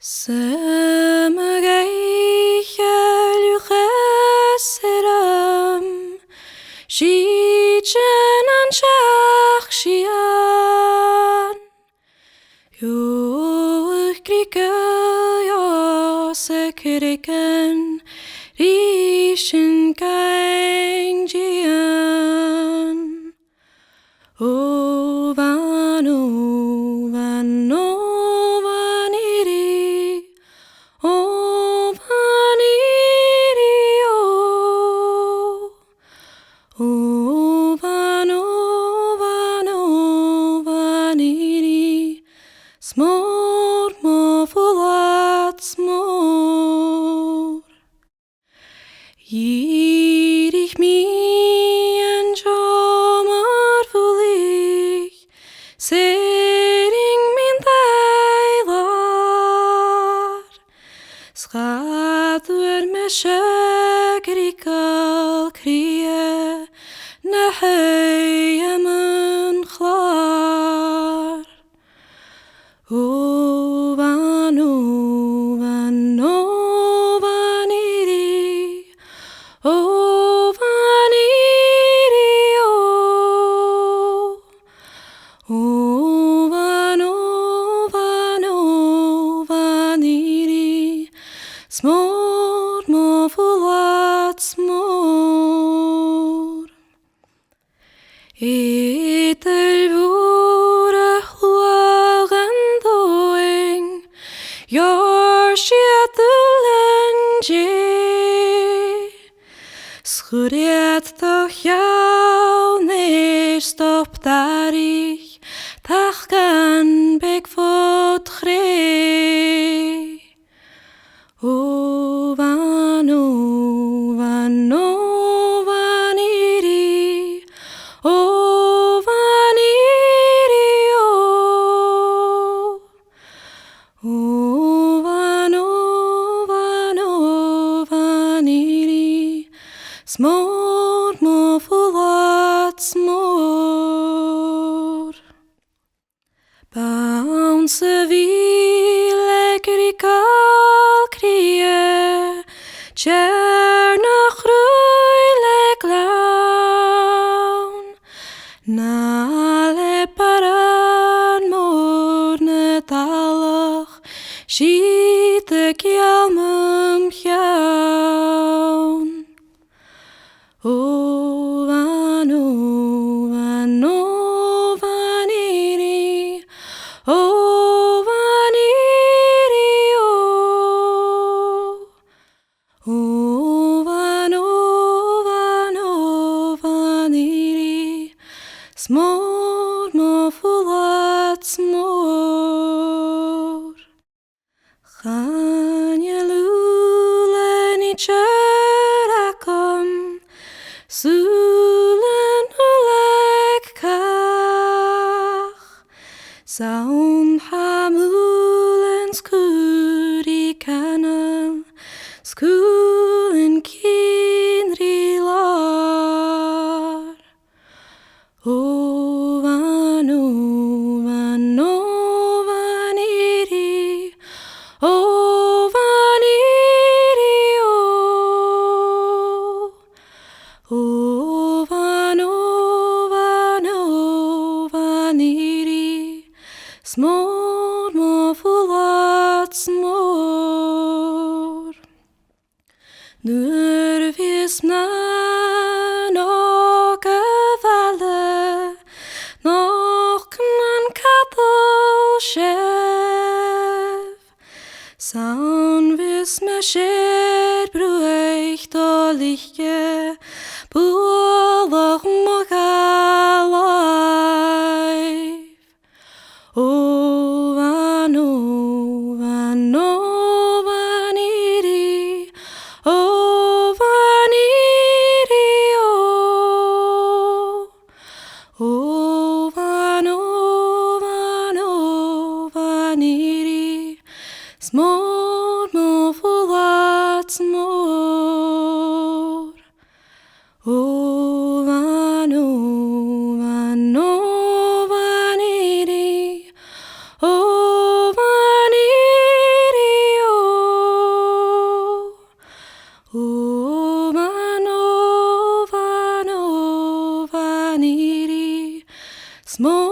Semageichel ucheseram, Shichen an shachshian, Yuch krike yosekriken, Rishin kainjian, Ovan, ovan, ovaniri, ovaniri, ovan, ovan, ovaniri, smor, mofulat, smor. Jidich mi en jomar volich, sering min deilar. Schadur me shagrikal krie, naheyamun chlar. Ovan, ovan, ovaniri, ovaniri, ovan, ovan, ovaniri, smor, mofulat, smor. Etel vore chluagen doing, Jar schiatelenje. Schuriet toch jou neer stop daarich, Tach gan bek fot gree. Ovan, ovan, ovaniri, ovaniri, ovan, ovan, ovaniri, smor, mofulat, smor. Bounce vile krikal krie, Tjernach ruile klaun, Nale paran morne talach, Schiete kjalmum jaun. Ovan, ovan, ovaniri, ovaniri, ovan, ovan, ovaniri, smor, mofulat, smor. Chanje luleni tjerakom, Sulen ulek kach, Saun hamulen skuri kanal, Skulen kindri lar. Ovan, ovan, ovaniri, ovaniri, ovan, ovan, ovaniri, smor, mofulat, smor. Nervis man och övalle, Noch man kappel chef, Saun vis me scher bruicht oliche, Buolach mogalai. Ovan, ovan, ovaniri, ovaniri, ovan, ovan, ovaniri, smor, mofulat, smor. small.